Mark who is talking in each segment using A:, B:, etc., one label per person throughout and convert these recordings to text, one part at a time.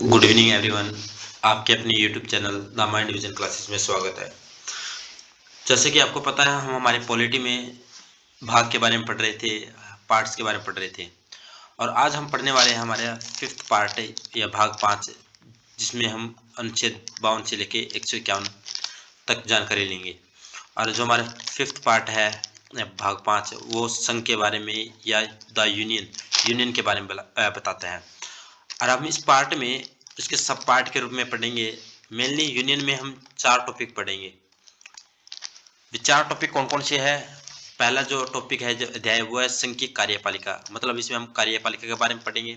A: Good evening everyone. आपके अपने YouTube channel the mind division classes में स्वागत है। जैसे कि आपको पता है, हम हमारे पॉलिटी में भाग के बारे में पढ़ रहे थे, पार्ट्स के बारे में पढ़ रहे थे, और आज हम पढ़ने वाले हैं हमारे फिफ्थ पार्ट है या भाग 5, जिसमें हम अनुच्छेद 52 से लेके 151 तक जानकारी लेंगे। और जो हमारा फिफ्थ पार्ट है भाग 5, वो संघ के बारे में या द यूनियन के बारे में बताता है। और हम इस पार्ट में इसके सब पार्ट के रूप में पढ़ेंगे। मेनली यूनियन में हम 4 टॉपिक पढ़ेंगे। ये 4 टॉपिक कौन कौन से है? पहला जो टॉपिक है, जो अध्याय, वो है संघ की कार्यपालिका, मतलब इसमें हम कार्यपालिका के बारे में पढ़ेंगे।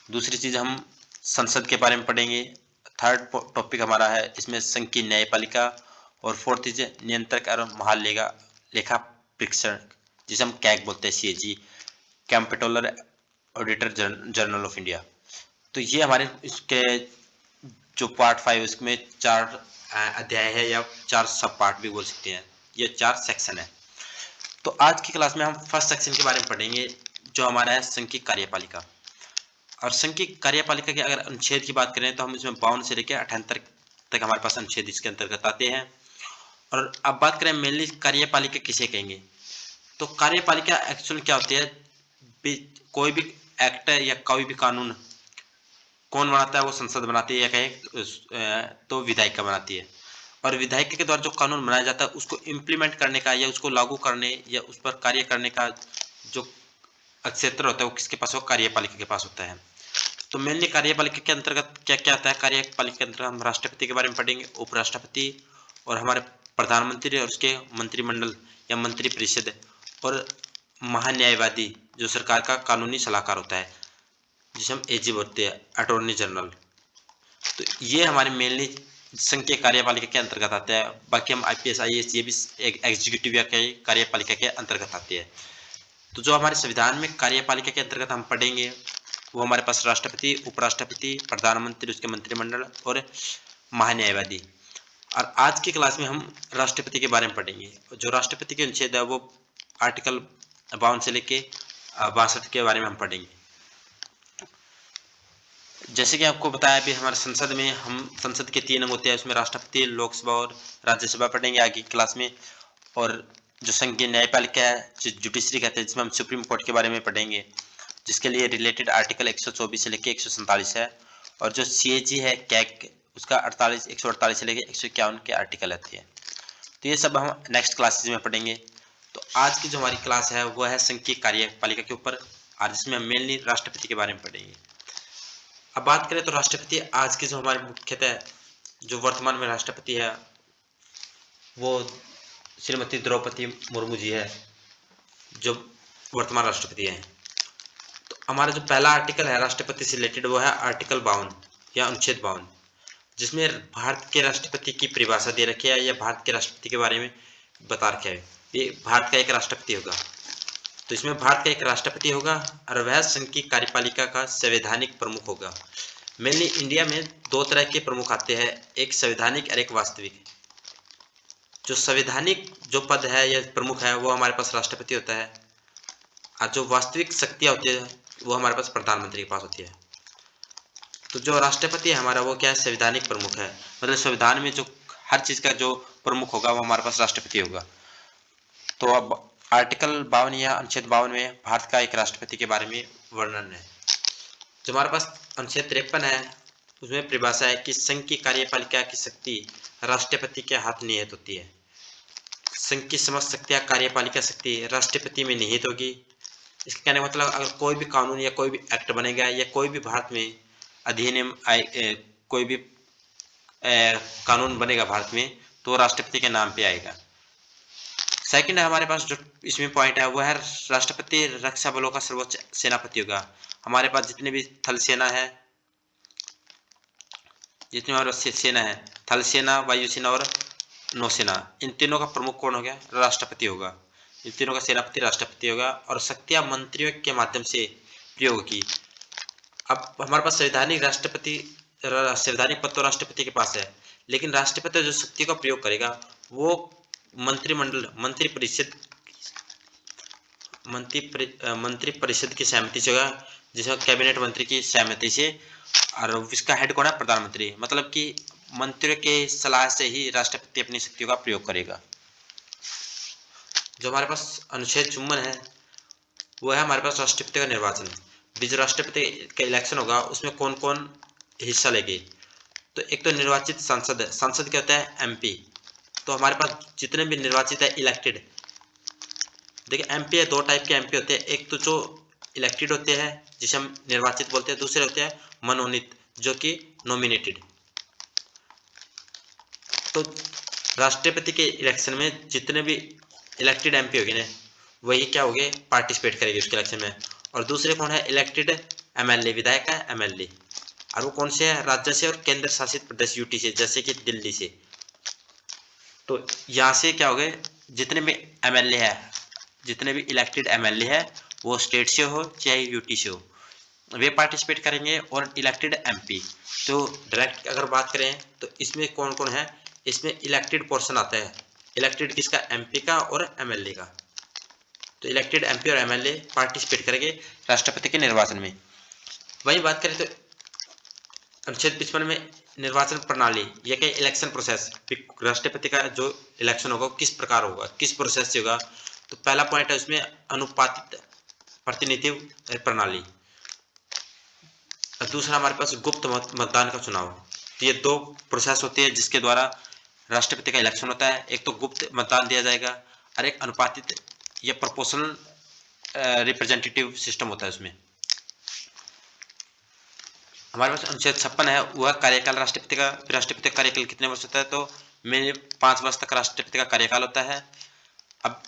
A: दूसरी चीज हम संसद के बारे में पढ़ेंगे। थर्ड टॉपिक हमारा है इसमें संघ की न्यायपालिका। और फोर्थ चीज नियंत्रक और महालेखा लेखा परीक्षण, जिसे हम कैग बोलते हैं, CAG, comptroller auditor general of India. तो ये हमारे इसके जो पार्ट 5, इसमें 4 अध्याय है या 4 सब पार्ट भी बोल सकते हैं। ये 4 सेक्शन है। तो आज की क्लास में हम फर्स्ट सेक्शन के बारे में पढ़ेंगे, जो हमारा है संघ की कार्यपालिका। और संघ की कार्यपालिका के अगर अनुच्छेद की बात करें तो हम इसमें 52 से लेकर 78 तक हमारे पास अनुच्छेद इसके अंतर्गत आते हैं। और अब बात करें मेनली कार्यपालिका किसे कहेंगे, तो कार्यपालिका एक्चुअल क्या होती है? कोई भी एक्ट या कोई भी कानून कौन बनाता है? वो संसद बनाती है, या कहे तो विधायिका बनाती है। और विधायिका के द्वारा जो कानून बनाया जाता है, उसको इम्प्लीमेंट करने का या उसको लागू करने या उस पर कार्य करने का जो क्षेत्र होता है, वो किसके पास हो? कार्यपालिका के पास होता है। तो मेनली कार्यपालिका के अंतर्गत क्या क्या आता है? कार्यपालिका के अंतर्गत हम राष्ट्रपति के बारे में पढ़ेंगे, उपराष्ट्रपति, और हमारे प्रधानमंत्री और उसके मंत्रिमंडल या मंत्रिपरिषद, और महान्यायवादी जो सरकार का कानूनी सलाहकार होता है, जिसे हम AG बोलते हैं, अटॉर्नी जनरल। तो ये हमारे मेनली संघ के कार्यपालिका के अंतर्गत आते हैं। बाकी हम IPS IAS ये भी एक एग्जीक्यूटिव या कार्यपालिका के अंतर्गत आते हैं। तो जो हमारे संविधान में कार्यपालिका के अंतर्गत हम पढ़ेंगे, वो हमारे पास राष्ट्रपति, उपराष्ट्रपति, प्रधानमंत्री, उसके मंत्रिमंडल और महान्यायवादी। और आज की क्लास में हम राष्ट्रपति के बारे में पढ़ेंगे। जो राष्ट्रपति के अनुच्छेद है, वो आर्टिकल 52 से लेके 62 के बारे में हम पढ़ेंगे। जैसे कि आपको बताया अभी, हमारे संसद में हम संसद के 3 अंग होते हैं, उसमें राष्ट्रपति, लोकसभा और राज्यसभा पढ़ेंगे आगे की क्लास में। और जो संघ की न्यायपालिका है, जो जुडिशरी कहते हैं, जिसमें हम सुप्रीम कोर्ट के बारे में पढ़ेंगे, जिसके लिए रिलेटेड आर्टिकल 124 से लेकर 147 है। और जो CAG है, कैग, उसका 148 से लेकर 151 के आर्टिकल आते हैं। तो ये सब हम नेक्स्ट क्लासेज में पढ़ेंगे। तो आज की जो हमारी क्लास है, वो है संघ की कार्यपालिका के ऊपर, और जिसमें हम मेनली राष्ट्रपति के बारे में पढ़ेंगे। अब बात करें तो राष्ट्रपति, आज के जो हमारे मुख्यतः जो वर्तमान में राष्ट्रपति है, वो श्रीमती द्रौपदी मुर्मू जी है, जो वर्तमान राष्ट्रपति है। तो हमारा जो पहला आर्टिकल है राष्ट्रपति से रिलेटेड, वो है आर्टिकल 52 या अनुच्छेद 52, जिसमें भारत के राष्ट्रपति की परिभाषा दे रखी है, या भारत के राष्ट्रपति के बारे में बता रखा है। ये भारत का एक राष्ट्रपति होगा। तो इसमें भारत का एक राष्ट्रपति होगा, और वह संघ की कार्यपालिका का संवैधानिक प्रमुख होगा। मेनली इंडिया में 2 तरह के प्रमुख आते हैं, एक संवैधानिक और एक वास्तविक। जो संवैधानिक जो पद है या प्रमुख है, वो हमारे पास राष्ट्रपति होता है, और जो वास्तविक शक्तियाँ होती है, वो हमारे पास प्रधानमंत्री के पास होती है। तो जो राष्ट्रपति है हमारा, वो क्या है? संवैधानिक प्रमुख है, मतलब संविधान में जो हर चीज का जो प्रमुख होगा, वो हमारे पास राष्ट्रपति होगा। तो अब आर्टिकल 52 या अनुच्छेद 52 में भारत का एक राष्ट्रपति के बारे में वर्णन है। जो हमारे पास अनुच्छेद 53 है, उसमें परिभाषा है कि संघ की कार्यपालिका की शक्ति राष्ट्रपति के हाथ निहित होती है। संघ की समस्त शक्तियां, कार्यपालिका शक्ति राष्ट्रपति में निहित होगी। इसके कहने का मतलब, अगर कोई भी कानून या कोई भी एक्ट बनेगा, या कोई भी भारत में अधिनियम कोई भी कानून बनेगा भारत में, तो राष्ट्रपति के नाम पे आएगा। सेकंड है हमारे पास जो इसमें पॉइंट है, वो है राष्ट्रपति रक्षा बलों का सर्वोच्च सेनापति होगा। हमारे पास जितने भी थल सेना है, जितनी हमारे सेना है, थल सेना, वायुसेना और नौसेना, इन तीनों का प्रमुख कौन हो गया? राष्ट्रपति होगा। इन तीनों का सेनापति राष्ट्रपति होगा, और शक्तियां मंत्रियों के माध्यम से प्रयोग की। अब हमारे पास संवैधानिक पद तो राष्ट्रपति के पास है, लेकिन राष्ट्रपति जो शक्ति का प्रयोग करेगा, वो मंत्रिमंडल, मंत्रिपरिषद की सहमति से होगा, जिसमें कैबिनेट मंत्री की सहमति से, और इसका हेड कौन है? प्रधानमंत्री। मतलब कि मंत्रियों के सलाह से ही राष्ट्रपति अपनी शक्तियों का प्रयोग करेगा। जो हमारे पास अनुच्छेद 54 है वो है हमारे पास राष्ट्रपति का निर्वाचन। जो राष्ट्रपति का इलेक्शन होगा उसमें कौन कौन हिस्सा लेंगे? तो एक तो निर्वाचित सांसद है। सांसद क्या होता है? एमपी। तो हमारे पास जितने भी निर्वाचित है इलेक्टेड, देखिए एमपी है, दो टाइप के एमपी होते हैं। एक तो जो इलेक्टेड होते हैं जिसे हम निर्वाचित बोलते हैं, दूसरे होते हैं मनोनीत जो कि नॉमिनेटेड। तो राष्ट्रपति के इलेक्शन में जितने भी इलेक्टेड एमपी होंगे ना वही क्या होंगे? पार्टिसिपेट करेंगे उसके इलेक्शन में। और दूसरे कौन है? इलेक्टेड एमएलए, विधायक है एमएलए। और वो कौन से है? राज्य से और केंद्र शासित प्रदेश यूटी से, जैसे कि दिल्ली से। तो यहाँ से क्या हो गए? जितने भी एमएलए है, जितने भी इलेक्टेड एमएलए है वो स्टेट से हो चाहे यूटी से हो, वे पार्टिसिपेट करेंगे। और इलेक्टेड एमपी, तो डायरेक्ट अगर बात करें तो इसमें कौन कौन है? इसमें इलेक्टेड पोर्शन आता है। इलेक्टेड किसका? एमपी का और एमएलए का। तो इलेक्टेड एमपी और एमएलए पार्टिसिपेट करेंगे राष्ट्रपति के निर्वाचन में। वहीं बात करें तो अनुच्छेद 55 में निर्वाचन प्रणाली या क्या इलेक्शन प्रोसेस, राष्ट्रपति का जो इलेक्शन होगा किस प्रकार होगा, किस प्रोसेस से होगा। तो पहला पॉइंट है उसमें अनुपातित प्रतिनिधित्व प्रणाली। और दूसरा हमारे पास गुप्त मतदान का चुनाव। तो ये दो प्रोसेस होती है जिसके द्वारा राष्ट्रपति का इलेक्शन होता है। एक तो गुप्त मतदान दिया जाएगा और एक अनुपातित या प्रोपोर्शनल रिप्रेजेंटेटिव सिस्टम होता है उसमें। हमारे पास अनुच्छेद 56 है, वह कार्यकाल राष्ट्रपति का कार्यकाल कितने वर्ष होता है? तो मेरे 5 वर्ष तक राष्ट्रपति का कार्यकाल होता है। अब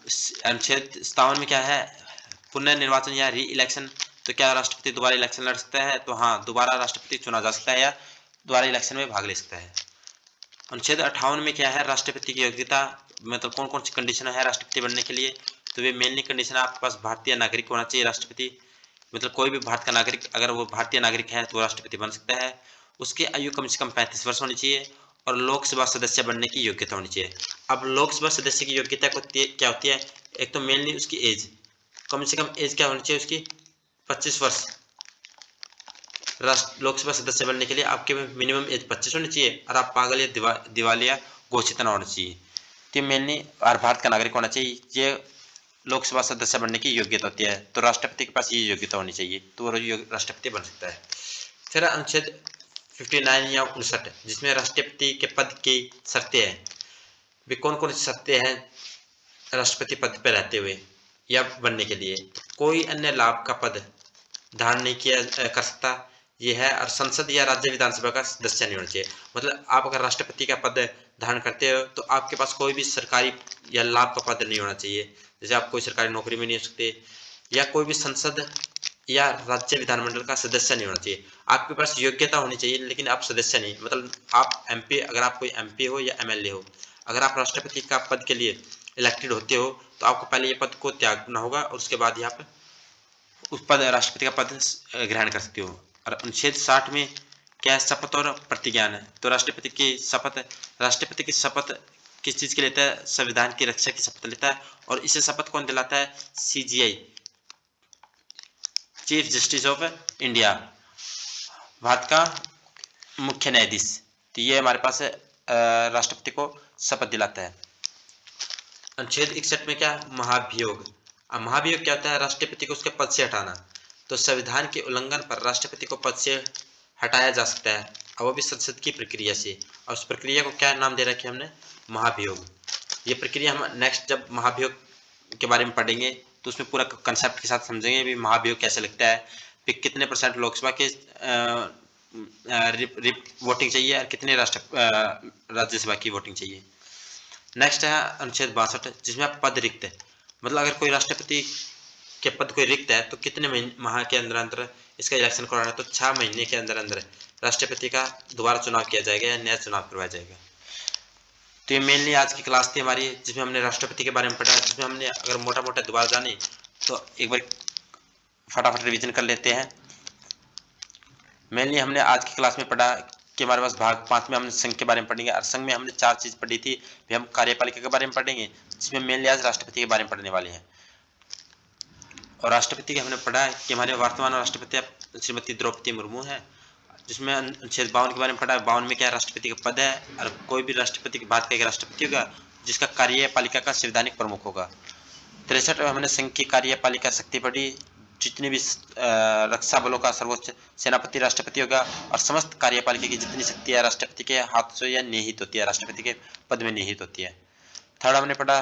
A: अनुच्छेद 57 में क्या है? पुनर्निर्वाचन या री इलेक्शन। तो क्या राष्ट्रपति दोबारा इलेक्शन लड़ सकता है? तो हाँ, दोबारा राष्ट्रपति चुना जा सकता है या दोबारा इलेक्शन में भाग ले सकता है। अनुच्छेद 58 में क्या है? राष्ट्रपति की योग्यता, मतलब कौन कौन सी कंडीशन है राष्ट्रपति बनने के लिए। तो वे मेनली कंडीशन आपके पास भारतीय नागरिक होना चाहिए राष्ट्रपति, मतलब कोई भी भारत का नागरिक, अगर वो भारतीय नागरिक है तो राष्ट्रपति बन सकता है। उसकी आयु कम से कम 35 वर्ष होनी चाहिए और लोकसभा सदस्य बनने की योग्यता होनी चाहिए। अब लोकसभा सदस्य की योग्यता क्या होती है? एक तो मेनली उसकी एज, कम से कम एज क्या होनी चाहिए उसकी? 25 वर्ष। लोकसभा सदस्य बनने के लिए आपके मिनिमम एज 25 होनी चाहिए और आप पागल या दिवालिया घोषित न होना चाहिए। तो मेनली और भारत का नागरिक होना चाहिए, ये लोकसभा सदस्य बनने की योग्यता होती है। तो राष्ट्रपति के पास ये योग्यता होनी चाहिए तो वो राष्ट्रपति बन सकता है। फिर अनुच्छेद 59 या 59 जिसमें राष्ट्रपति के पद की शर्तें हैं। वे कौन कौन सी शर्तें हैं राष्ट्रपति पद पर रहते हुए या बनने के लिए? कोई अन्य लाभ का पद धारण नहीं किया कर सकता ये है, और संसद या राज्य विधानसभा का सदस्य नहीं होना चाहिए। मतलब आप अगर राष्ट्रपति का पद धारण करते हो तो आपके पास कोई भी सरकारी या लाभ का पद नहीं होना चाहिए। जैसे आप कोई सरकारी नौकरी में नहीं हो सकते, या कोई भी संसद या राज्य विधानमंडल का सदस्य नहीं होना चाहिए। आपके पास योग्यता होनी चाहिए लेकिन आप सदस्य नहीं, मतलब आप एमपी, अगर आप कोई एमपी हो या एमएलए हो, अगर आप राष्ट्रपति का पद के लिए इलेक्टेड होते हो तो आपको पहले ये पद को त्यागना होगा और उसके बाद यहाँ पर उस पद राष्ट्रपति का पद ग्रहण कर सकते हो। और अनुच्छेद 60 में क्या है? शपथ और प्रतिज्ञान है। तो राष्ट्रपति की शपथ किस चीज के लेता है? संविधान की रक्षा की शपथ लेता है। और इसे शपथ कौन दिलाता है? CGI, chief justice of India, Bharat का मुख्य न्यायाधीश। तो ये हमारे पास राष्ट्रपति को शपथ दिलाता है। अनुच्छेद 61 में क्या? महाभियोग। अब महाभियोग क्या होता है? राष्ट्रपति को उसके पद से हटाना। तो संविधान के उल्लंघन पर राष्ट्रपति को पद से हटाया जा सकता है और वो भी संसद की प्रक्रिया से। और उस प्रक्रिया को क्या नाम दे रखा है हमने? महाभियोग। ये प्रक्रिया हम नेक्स्ट जब महाभियोग के बारे में पढ़ेंगे तो उसमें पूरा कंसेप्ट के साथ समझेंगे भी महाभियोग कैसे लगता है, फिर कितने % लोकसभा के वोटिंग चाहिए और कितने राज्यसभा की वोटिंग चाहिए। नेक्स्ट है अनुच्छेद 62 जिसमें पद रिक्त है, मतलब अगर कोई राष्ट्रपति के पद कोई रिक्त है तो कितने माह के अंदर अंदर इसका इलेक्शन करवाना है? तो 6 महीने के अंदर अंदर राष्ट्रपति का दोबारा चुनाव किया जाएगा या नया चुनाव करवाया जाएगा। तो ये मेनली आज की क्लास थी हमारी जिसमें हमने राष्ट्रपति के बारे में पढ़ा, जिसमें हमने अगर मोटा मोटा दोबारा जाने तो एक बार फटाफट रिवीजन कर लेते हैं। मेनली हमने आज की क्लास में पढ़ा कि हमारे पास भाग 5 में हमने संघ के बारे में पढ़ेंगे और संघ में हमने 4 चीज पढ़ी थी। फिर हम कार्यपालिका के बारे में पढ़ेंगे जिसमें मेनली आज राष्ट्रपति के बारे में पढ़ने वाले हैं। और राष्ट्रपति के हमने पढ़ा कि हमारे वर्तमान राष्ट्रपति श्रीमती द्रौपदी मुर्मू है, जिसमें अनुच्छेद 52 के बारे में पढ़ा। 52 में क्या राष्ट्रपति का पद है, और कोई भी राष्ट्रपति की बात करेगा राष्ट्रपति होगा, जिसका कार्यपालिका का संवैधानिक प्रमुख होगा। 63 में हमने संघ की कार्यपालिका शक्ति पढ़ी, जितने भी रक्षा बलों का सर्वोच्च सेनापति राष्ट्रपति होगा, और समस्त कार्यपालिका की जितनी शक्ति है राष्ट्रपति के हाथ से या निहित होती है, राष्ट्रपति के पद में निहित होती है। थर्ड हमने पढ़ा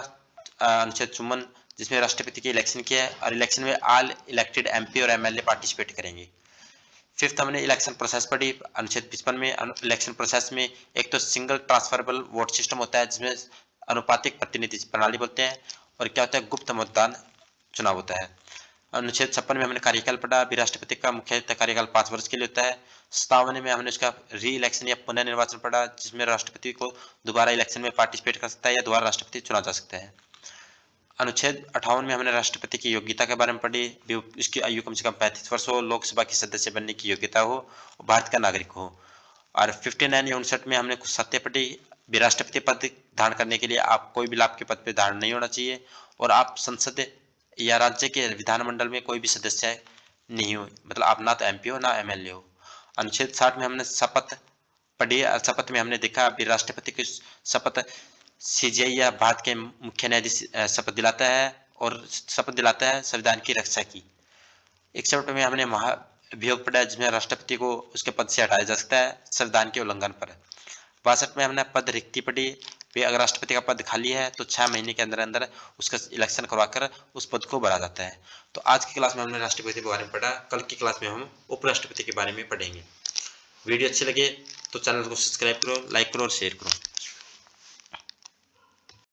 A: अनुच्छेद 54, जिसमें राष्ट्रपति के इलेक्शन किया है, और इलेक्शन में ऑल इलेक्टेड एमपी और एमएलए पार्टिसिपेट करेंगे। फिफ्थ हमने इलेक्शन प्रोसेस पढ़ी, अनुच्छेद 55 में इलेक्शन प्रोसेस में एक तो सिंगल ट्रांसफरेबल वोट सिस्टम होता है, जिसमें अनुपातिक प्रतिनिधि प्रणाली बोलते हैं, और क्या होता है, गुप्त मतदान चुनाव होता है। अनुच्छेद 56 में हमने कार्यकाल पढ़ा, अभी राष्ट्रपति का मुख्य कार्यकाल 5 वर्ष के लिए होता है। 57 में हमने उसका री इलेक्शन या पुनर्निर्वाचन पढ़ा, जिसमें राष्ट्रपति को दोबारा इलेक्शन में पार्टिसिपेट कर सकता है या दोबारा राष्ट्रपति चुना जा सकता है। अनुच्छेद 58 में हमने राष्ट्रपति की योग्यता के बारे में पढ़ी, इसकी आयु कम से कम 35 वर्ष हो, लोकसभा की सदस्य बनने की योग्यता हो, भारत का नागरिक हो। और 59 या 59 में हमने कुछ शर्तें पढ़ी, राष्ट्रपति पद धारण करने के लिए आप कोई भी लाभ के पद पे धारण नहीं होना चाहिए, और आप संसद या राज्य के विधानमंडल में कोई भी सदस्य नहीं हो, मतलब आप ना तो एमपी हो ना एमएलए हो। अनुच्छेद 60 में हमने शपथ पढ़ी, शपथ में हमने देखा अभी राष्ट्रपति की शपथ सीजीआई या भारत के मुख्य न्यायाधीश शपथ दिलाता है, और शपथ दिलाता है संविधान की रक्षा की। 61 में हमने महाभियोग पढ़ा, जिसमें राष्ट्रपति को उसके पद से हटाया जा सकता है संविधान के उल्लंघन पर। 62 में हमने पद रिक्ति पढ़ी, अगर राष्ट्रपति का पद खाली है तो 6 महीने के अंदर अंदर उसका इलेक्शन करवाकर उस पद को भरा जाता है। तो आज की क्लास में हमने राष्ट्रपति के बारे में पढ़ा, कल की क्लास में हम उपराष्ट्रपति के बारे में पढ़ेंगे। वीडियो अच्छे लगे तो चैनल को सब्सक्राइब करो, लाइक करो और शेयर करो।